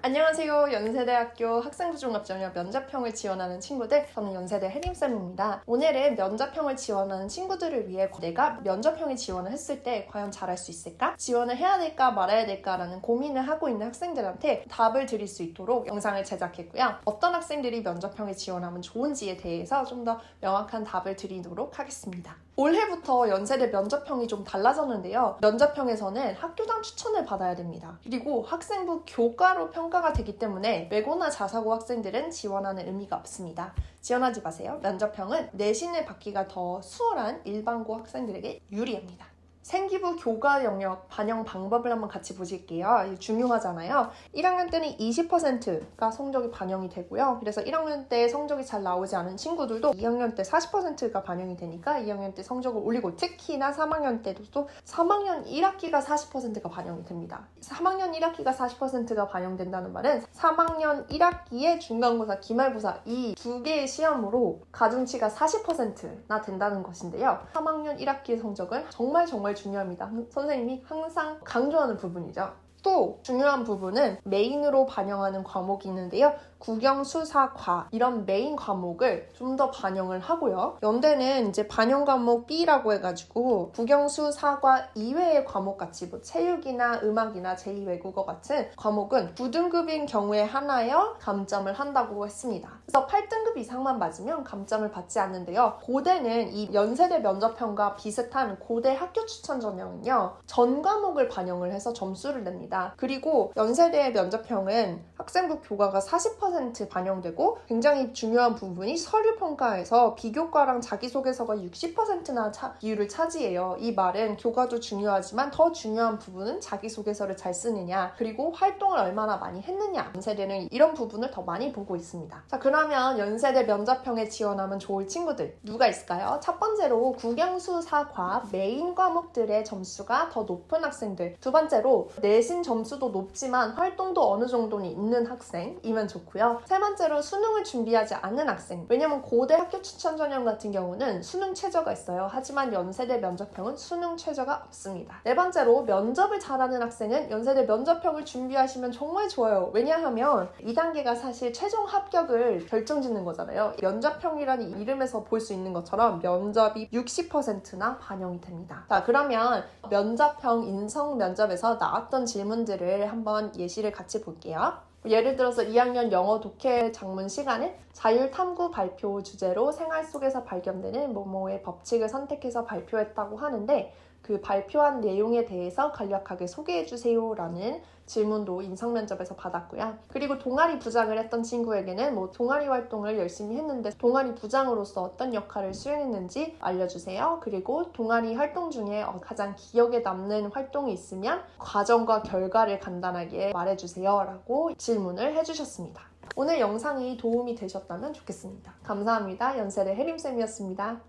안녕하세요. 연세대학교 학생부종합전형 면접형을 지원하는 친구들, 저는 연세대 혜림쌤입니다. 오늘은 면접형을 지원하는 친구들을 위해 내가 면접형에 지원을 했을 때 과연 잘할 수 있을까? 지원을 해야 될까 말아야 될까라는 고민을 하고 있는 학생들한테 답을 드릴 수 있도록 영상을 제작했고요. 어떤 학생들이 면접형에 지원하면 좋은지에 대해서 좀 더 명확한 답을 드리도록 하겠습니다. 올해부터 연세대 면접형이 좀 달라졌는데요. 면접형에서는 학교장 추천을 받아야 됩니다. 그리고 학생부 교과로 평가가 되기 때문에 외고나 자사고 학생들은 지원하는 의미가 없습니다. 지원하지 마세요. 면접형은 내신을 받기가 더 수월한 일반고 학생들에게 유리합니다. 생기부 교과 영역 반영 방법을 한번 같이 보실게요. 이게 중요하잖아요. 1학년 때는 20%가 성적이 반영이 되고요. 그래서 1학년 때 성적이 잘 나오지 않은 친구들도 2학년 때 40%가 반영이 되니까 2학년 때 성적을 올리고, 특히나 3학년 때도 또 3학년 1학기가 40%가 반영이 됩니다. 3학년 1학기가 40%가 반영된다는 말은 3학년 1학기의 중간고사, 기말고사 이 두 개의 시험으로 가중치가 40%나 된다는 것인데요. 3학년 1학기의 성적은 정말 중요합니다. 선생님이 항상 강조하는 부분이죠. 또 중요한 부분은 메인으로 반영하는 과목이 있는데요. 국영수사과 이런 메인 과목을 좀 더 반영을 하고요. 연대는 이제 반영 과목 B라고 해가지고 국영수사과 이외의 과목 같이 뭐 체육이나 음악이나 제2외국어 같은 과목은 9등급인 경우에 하나여 감점을 한다고 했습니다. 그래서 8등급 이상만 맞으면 감점을 받지 않는데요. 고대는 이 연세대 면접형과 비슷한 고대 학교 추천 전형은요, 전 과목을 반영을 해서 점수를 냅니다. 그리고 연세대의 면접형은 학생부 교과가 40% 반영되고, 굉장히 중요한 부분이 서류 평가에서 비교과랑 자기소개서가 60%나 비율을 차지해요. 이 말은 교과도 중요하지만 더 중요한 부분은 자기소개서를 잘 쓰느냐, 그리고 활동을 얼마나 많이 했느냐. 연세대는 이런 부분을 더 많이 보고 있습니다. 자, 그러면 연세대 면접형에 지원하면 좋을 친구들 누가 있을까요? 첫 번째로 국영수사과 메인 과목들의 점수가 더 높은 학생들, 두 번째로 내신 점수도 높지만 활동도 어느 정도는 있는 학생이면 좋고요. 세 번째로 수능을 준비하지 않는 학생, 왜냐면 고대 학교 추천 전형 같은 경우는 수능 최저가 있어요. 하지만 연세대 면접형은 수능 최저가 없습니다. 네 번째로 면접을 잘하는 학생은 연세대 면접형을 준비하시면 정말 좋아요. 왜냐하면 2단계가 사실 최종 합격을 결정짓는 거잖아요. 면접형이라는 이름에서 볼 수 있는 것처럼 면접이 60%나 반영이 됩니다. 자, 그러면 면접형 인성 면접에서 나왔던 질문들을 한번 예시를 같이 볼게요. 예를 들어서 2학년 영어 독해 작문 시간에 자율탐구 발표 주제로 생활 속에서 발견되는 뭐뭐의 법칙을 선택해서 발표했다고 하는데, 그 발표한 내용에 대해서 간략하게 소개해주세요 라는 질문도 인성면접에서 받았고요. 그리고 동아리 부장을 했던 친구에게는 뭐 동아리 활동을 열심히 했는데 동아리 부장으로서 어떤 역할을 수행했는지 알려주세요. 그리고 동아리 활동 중에 가장 기억에 남는 활동이 있으면 과정과 결과를 간단하게 말해주세요 라고 질문을 해주셨습니다. 오늘 영상이 도움이 되셨다면 좋겠습니다. 감사합니다. 연세대 혜림쌤이었습니다.